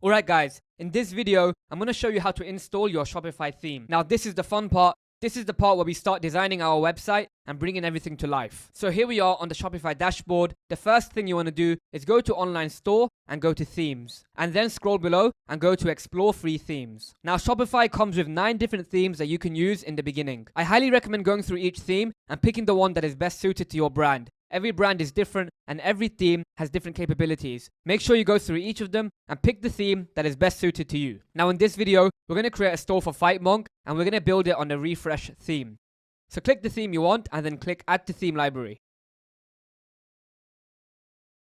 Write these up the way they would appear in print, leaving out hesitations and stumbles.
Alright guys, in this video, I'm going to show you how to install your Shopify theme. Now this is the fun part. This is the part where we start designing our website and bringing everything to life. So here we are on the Shopify dashboard. The first thing you want to do is go to Online Store and go to Themes. And then scroll below and go to Explore Free Themes. Now Shopify comes with 9 different themes that you can use in the beginning. I highly recommend going through each theme and picking the one that is best suited to your brand. Every brand is different and every theme has different capabilities. Make sure you go through each of them and pick the theme that is best suited to you. Now in this video, we're going to create a store for Fight Monk and we're going to build it on the refresh theme. So click the theme you want and then click add to theme library.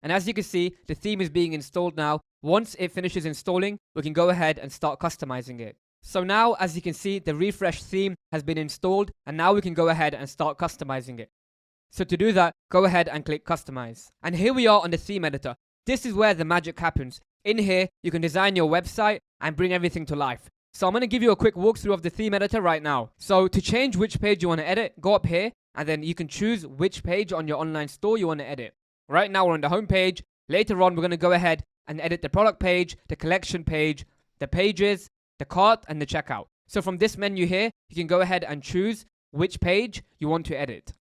And as you can see, the theme is being installed now. Once it finishes installing, we can go ahead and start customizing it. So now, as you can see, the refresh theme has been installed and now we can go ahead and start customizing it. So to do that, go ahead and click customize. And here we are on the theme editor. This is where the magic happens. In here, you can design your website and bring everything to life. So I'm going to give you a quick walkthrough of the theme editor right now. So to change which page you want to edit, go up here and then you can choose which page on your online store you want to edit. Right now we're on the home page. Later on, we're going to go ahead and edit the product page, the collection page, the pages, the cart and the checkout. So from this menu here, you can go ahead and choose which page you want to edit.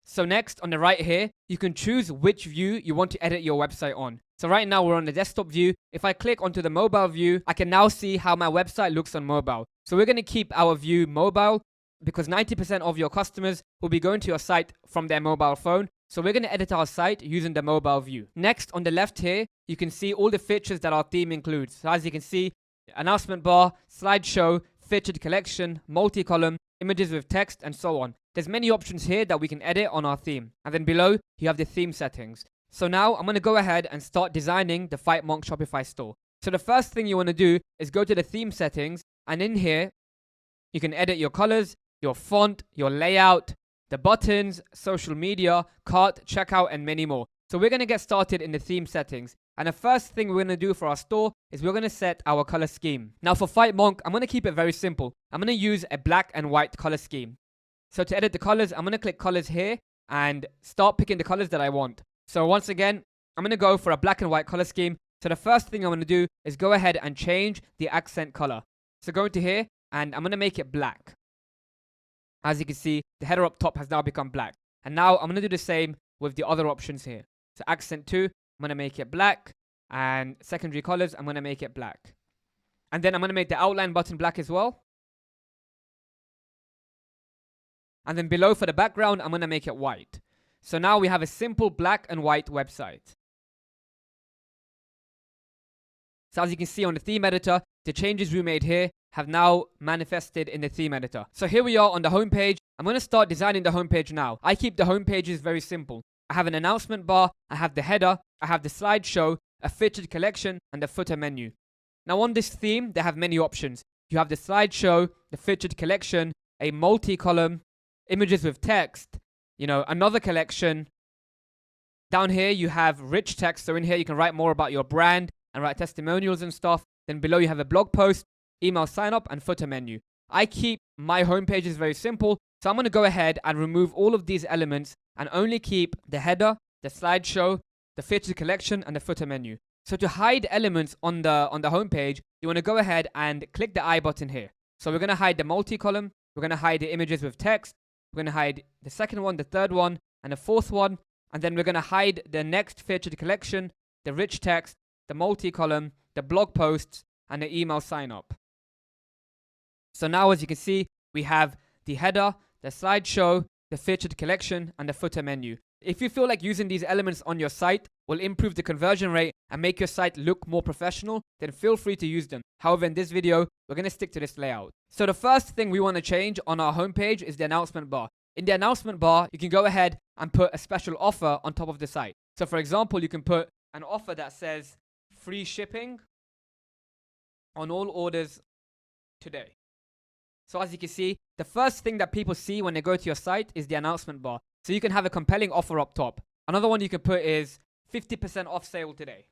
So next, on the right here, you can choose which view you want to edit your website on. So right now, we're on the desktop view. If I click onto the mobile view, I can now see how my website looks on mobile. So we're going to keep our view mobile because 90% of your customers will be going to your site from their mobile phone. So we're going to edit our site using the mobile view. Next, on the left here, you can see all the features that our theme includes. So as you can see, announcement bar, slideshow, featured collection, multi-column, images with text, and so on. There's many options here that we can edit on our theme. And then below, you have the theme settings. So now I'm going to go ahead and start designing the Fight Monk Shopify store. So the first thing you want to do is go to the theme settings. And in here, you can edit your colors, your font, your layout, the buttons, social media, cart, checkout, and many more. So we're going to get started in the theme settings. And the first thing we're going to do for our store is we're going to set our color scheme. Now for Fight Monk, I'm going to keep it very simple. I'm going to use a black and white color scheme. So to edit the colors, I'm going to click colors here and start picking the colors that I want. So once again, I'm going to go for a black and white color scheme. So the first thing I'm going to do is go ahead and change the accent color. So go into here and I'm going to make it black. As you can see, the header up top has now become black. And now I'm going to do the same with the other options here. So accent 2, I'm going to make it black. And secondary colors, I'm going to make it black. And then I'm going to make the outline button black as well. And then below for the background, I'm going to make it white. So now we have a simple black and white website. So as you can see on the theme editor, the changes we made here have now manifested in the theme editor. So here we are on the home page. I'm going to start designing the home page now. I keep the home pages very simple. I have an announcement bar, I have the header, I have the slideshow, a featured collection, and the footer menu. Now on this theme, they have many options. You have the slideshow, the featured collection, a multi-column, images with text, another collection. Down here, you have rich text. So in here, you can write more about your brand and write testimonials and stuff. Then below, you have a blog post, email sign up, and footer menu. I keep my home pages very simple. So I'm going to go ahead and remove all of these elements and only keep the header, the slideshow, the featured collection, and the footer menu. So to hide elements on the home page, you want to go ahead and click the I button here. So we're going to hide the multi-column. We're going to hide the images with text. We're going to hide the second one, the third one, and the fourth one. And then we're going to hide the next featured collection, the rich text, the multi-column, the blog posts, and the email sign-up. So now, as you can see, we have the header, the slideshow, the featured collection, and the footer menu. If you feel like using these elements on your site will improve the conversion rate and make your site look more professional, then feel free to use them. However, in this video, we're going to stick to this layout. So the first thing we want to change on our homepage is the announcement bar. In the announcement bar, you can go ahead and put a special offer on top of the site. So for example, you can put an offer that says free shipping on all orders today. So as you can see, the first thing that people see when they go to your site is the announcement bar. So you can have a compelling offer up top. Another one you can put is 50% off sale today.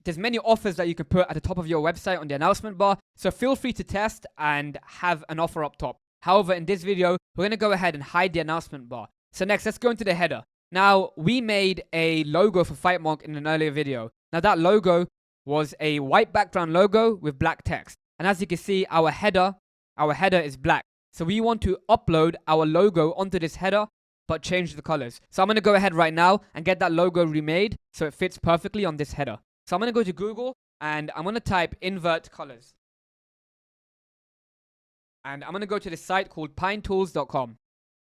There's many offers that you can put at the top of your website on the announcement bar. So feel free to test and have an offer up top. However, in this video, we're going to go ahead and hide the announcement bar. So next, let's go into the header. Now, we made a logo for FightMonk in an earlier video. Now, that logo was a white background logo with black text. And as you can see, our header is black. So we want to upload our logo onto this header, but change the colors. So I'm going to go ahead right now and get that logo remade so it fits perfectly on this header. So I'm going to go to Google and I'm going to type invert colors. And I'm going to go to this site called pinetools.com.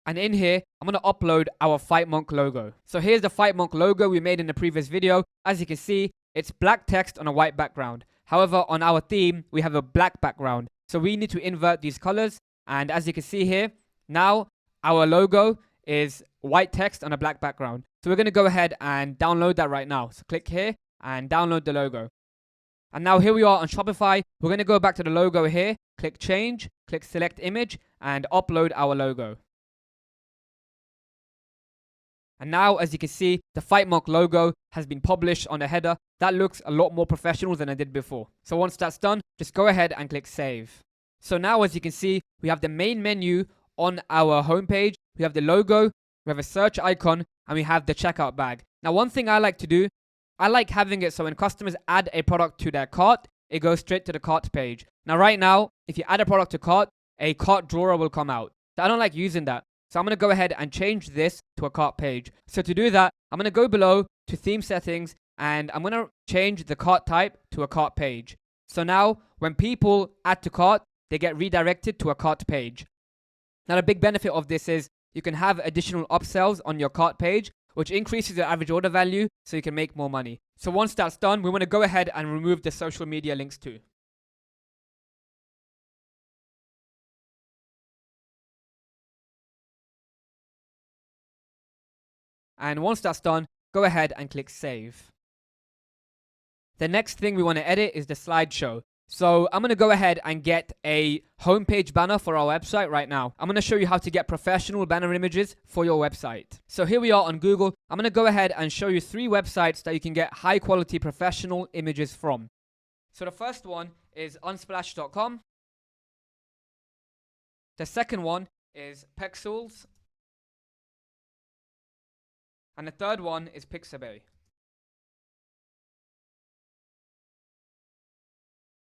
And in here, I'm going to upload our FightMonk logo. So here's the FightMonk logo we made in the previous video. As you can see, it's black text on a white background. However, on our theme, we have a black background. So we need to invert these colors. And as you can see here, now our logo is white text on a black background. So we're going to go ahead and download that right now. So click here and download the logo. And now here we are on Shopify. We're going to go back to the logo here, click change, click select image and upload our logo. And now, as you can see, the FightMonk logo has been published on the header. That looks a lot more professional than I did before. So once that's done, just go ahead and click save. So now, as you can see, we have the main menu on our homepage. We have the logo, we have a search icon, and we have the checkout bag. Now, one thing I like to do, I like having it so when customers add a product to their cart, it goes straight to the cart page. Now, right now, if you add a product to cart, a cart drawer will come out. So I don't like using that. So I'm going to go ahead and change this to a cart page. So to do that, I'm going to go below to theme settings and I'm going to change the cart type to a cart page. So now when people add to cart, they get redirected to a cart page. Now the big benefit of this is you can have additional upsells on your cart page, which increases your average order value so you can make more money. So once that's done, we want to go ahead and remove the social media links too. And once that's done, go ahead and click save. The next thing we want to edit is the slideshow. So I'm going to go ahead and get a homepage banner for our website right now. I'm going to show you how to get professional banner images for your website. So here we are on Google. I'm going to go ahead and show you 3 websites that you can get high quality professional images from. So the first one is unsplash.com. The second one is Pexels. And the third one is Pixabay.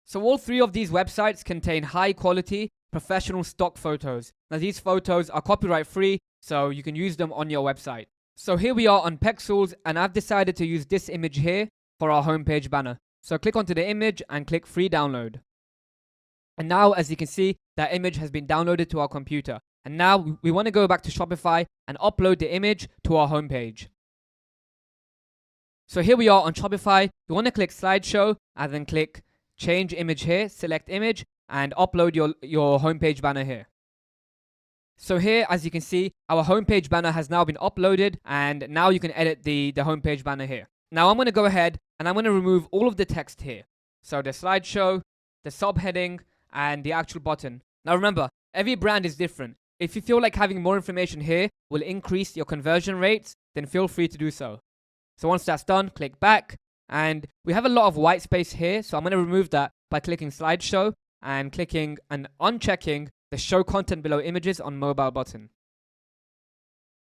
So all 3 of these websites contain high quality professional stock photos. Now these photos are copyright free, so you can use them on your website. So here we are on Pexels and I've decided to use this image here for our homepage banner. So click onto the image and click free download. And now as you can see, that image has been downloaded to our computer. And now we want to go back to Shopify and upload the image to our homepage. So here we are on Shopify. You want to click slideshow and then click change image here, select image and upload your homepage banner here. So here, as you can see, our homepage banner has now been uploaded and now you can edit the homepage banner here. Now I'm going to go ahead and I'm going to remove all of the text here. So the slideshow, the subheading and the actual button. Now remember, every brand is different. If you feel like having more information here will increase your conversion rates, then feel free to do so. So once that's done, click back. And we have a lot of white space here. So I'm going to remove that by clicking slideshow and clicking and unchecking the show content below images on mobile button.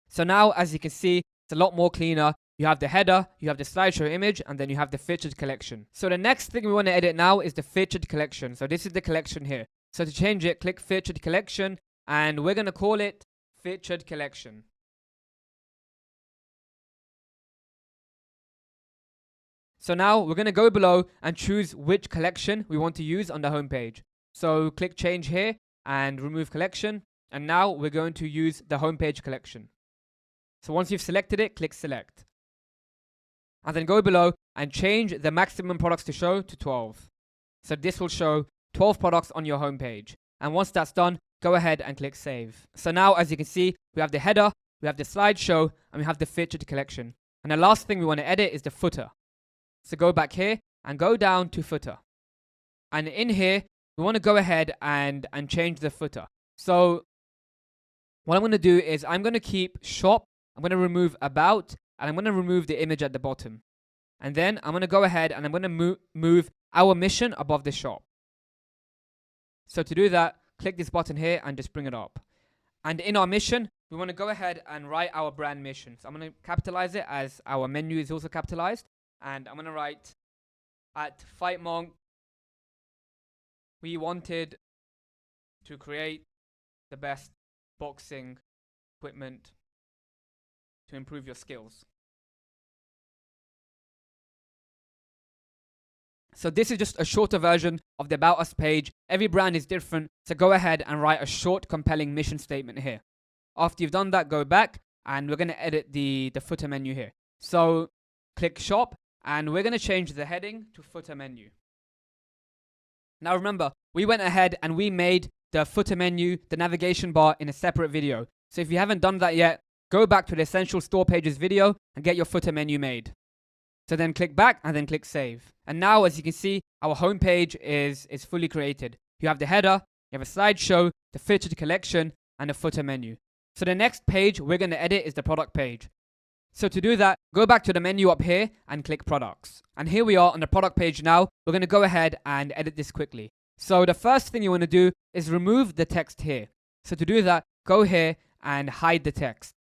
So now, as you can see, it's a lot more cleaner. You have the header, you have the slideshow image, and then you have the featured collection. So the next thing we want to edit now is the featured collection. So this is the collection here. So to change it, click featured collection and we're going to call it featured collection. So now we're going to go below and choose which collection we want to use on the homepage. So click change here and remove collection. And now we're going to use the homepage collection. So once you've selected it, click select. And then go below and change the maximum products to show to 12. So this will show 12 products on your homepage. And once that's done, go ahead and click save. So now, as you can see, we have the header, we have the slideshow, and we have the featured collection. And the last thing we want to edit is the footer. So go back here and go down to footer. And in here, we want to go ahead and change the footer. So what I'm going to do is I'm going to keep shop, I'm going to remove about, and I'm going to remove the image at the bottom. And then I'm going to go ahead and I'm going to move our mission above the shop. So to do that, click this button here and just bring it up. And in our mission, we want to go ahead and write our brand mission. So I'm going to capitalize it as our menu is also capitalized. And I'm going to write, at Fight Monk, we wanted to create the best boxing equipment to improve your skills. So this is just a shorter version of the About Us page. Every brand is different, so go ahead and write a short, compelling mission statement here. After you've done that, go back, and we're going to edit the footer menu here. So click Shop, and we're going to change the heading to Footer Menu. Now remember, we went ahead and we made the footer menu, the navigation bar, in a separate video. So if you haven't done that yet, go back to the Essential Store Pages video and get your footer menu made. So then click back and then click Save. And now, as you can see, our home page is fully created. You have the header, you have a slideshow, the featured collection, and a footer menu. So the next page we're going to edit is the product page. So to do that, go back to the menu up here and click Products. And here we are on the product page now. We're going to go ahead and edit this quickly. So the first thing you want to do is remove the text here. So to do that, go here and hide the text.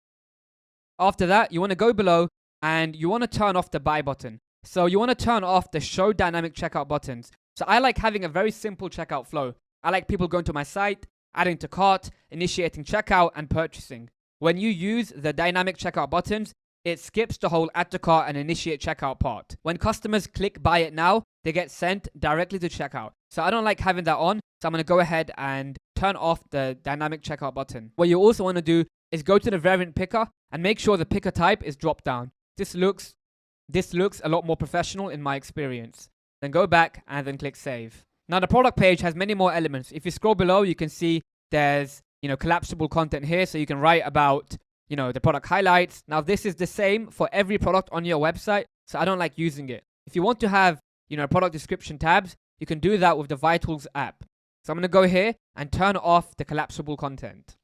After that, you want to go below and you want to turn off the buy button. So you want to turn off the show dynamic checkout buttons. So I like having a very simple checkout flow. I like people going to my site, adding to cart, initiating checkout, and purchasing. When you use the dynamic checkout buttons, it skips the whole add to cart and initiate checkout part. When customers click buy it now, they get sent directly to checkout. So I don't like having that on. So I'm going to go ahead and turn off the dynamic checkout button. What you also want to do is go to the variant picker and make sure the picker type is drop down. This looks a lot more professional in my experience. Then go back and then click Save. Now the product page has many more elements. If you scroll below, you can see there's, collapsible content here. So you can write about, the product highlights. Now this is the same for every product on your website. So I don't like using it. If you want to have, product description tabs, you can do that with the Vitals app. So I'm going to go here and turn off the collapsible content.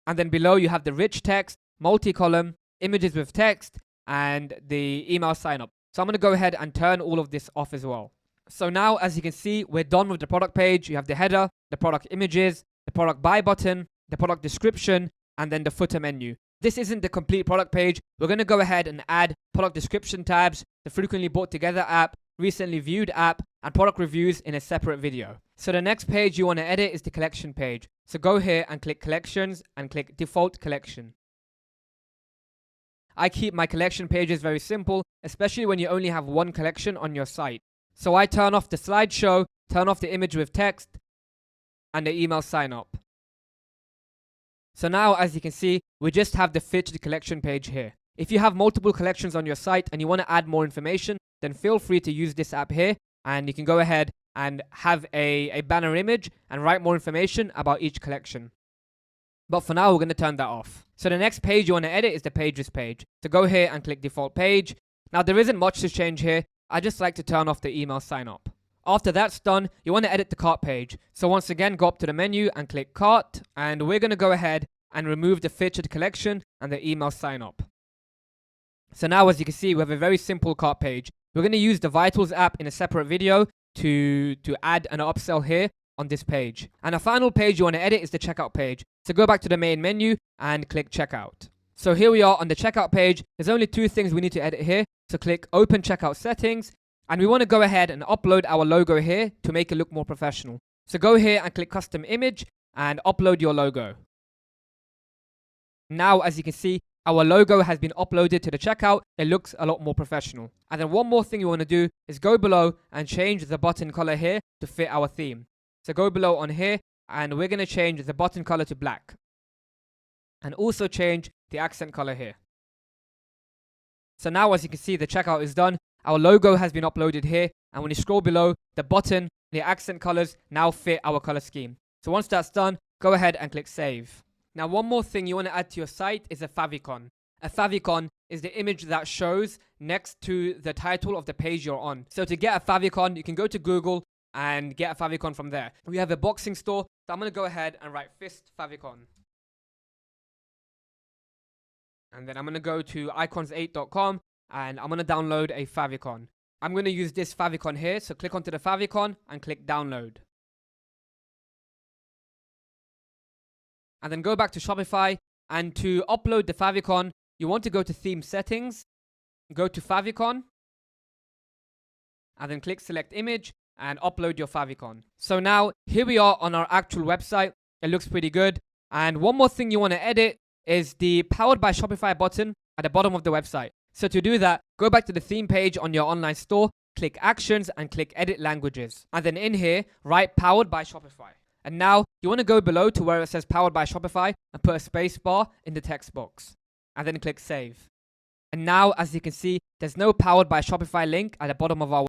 And then below you have the rich text, multi-column, images with text, and the email sign up. So I'm going to go ahead and turn all of this off as well. So now, as you can see, we're done with the product page. You have the header, the product images, the product buy button, the product description, and then the footer menu. This isn't the complete product page. We're going to go ahead and add product description tabs, the frequently bought together app, recently viewed app, and product reviews in a separate video. So the next page you want to edit is the collection page. So go here and click collections and click default collection. I keep my collection pages very simple, especially when you only have one collection on your site. So I turn off the slideshow, turn off the image with text, and the email sign up. So now, as you can see, we just have the featured collection page here. If you have multiple collections on your site and you want to add more information, then feel free to use this app here, and you can go ahead and have a banner image and write more information about each collection. But for now, we're going to turn that off. So the next page you want to edit is the pages page. So go here and click default page. Now there isn't much to change here. I just like to turn off the email sign up. After that's done, you want to edit the cart page. So once again, go up to the menu and click cart. And we're going to go ahead and remove the featured collection and the email sign up. So now, as you can see, we have a very simple cart page. We're going to use the Vitals app in a separate video to add an upsell here on this page. And the final page you want to edit is the checkout page. So go back to the main menu and click checkout. So here we are on the checkout page. There's only two things we need to edit here. So click open checkout settings. And we want to go ahead and upload our logo here to make it look more professional. So go here and click custom image and upload your logo. Now, as you can see, our logo has been uploaded to the checkout. It looks a lot more professional. And then one more thing you want to do is go below and change the button color here to fit our theme. So go below on here and we're going to change the button color to black. And also change the accent color here. So now, as you can see, the checkout is done. Our logo has been uploaded here. And when you scroll below, the button, the accent colors now fit our color scheme. So once that's done, go ahead and click save. Now, one more thing you want to add to your site is a favicon. A favicon is the image that shows next to the title of the page you're on. So to get a favicon, you can go to Google and get a favicon from there. We have a boxing store, so I'm going to go ahead and write fist favicon. And then I'm going to go to icons8.com and I'm going to download a favicon. I'm going to use this favicon here, so click onto the favicon and click download. and then go back to Shopify. And to upload the favicon, you want to go to theme settings, go to favicon, and then click select image and upload your favicon. So now here we are on our actual website. It looks pretty good. And one more thing you want to edit is the Powered by Shopify button at the bottom of the website. So to do that, go back to the theme page on your online store, click Actions and click Edit Languages. And then in here, write Powered by Shopify. And now you want to go below to where it says Powered by Shopify and put a space bar in the text box. And then click Save. And now, as you can see, there's no Powered by Shopify link at the bottom of our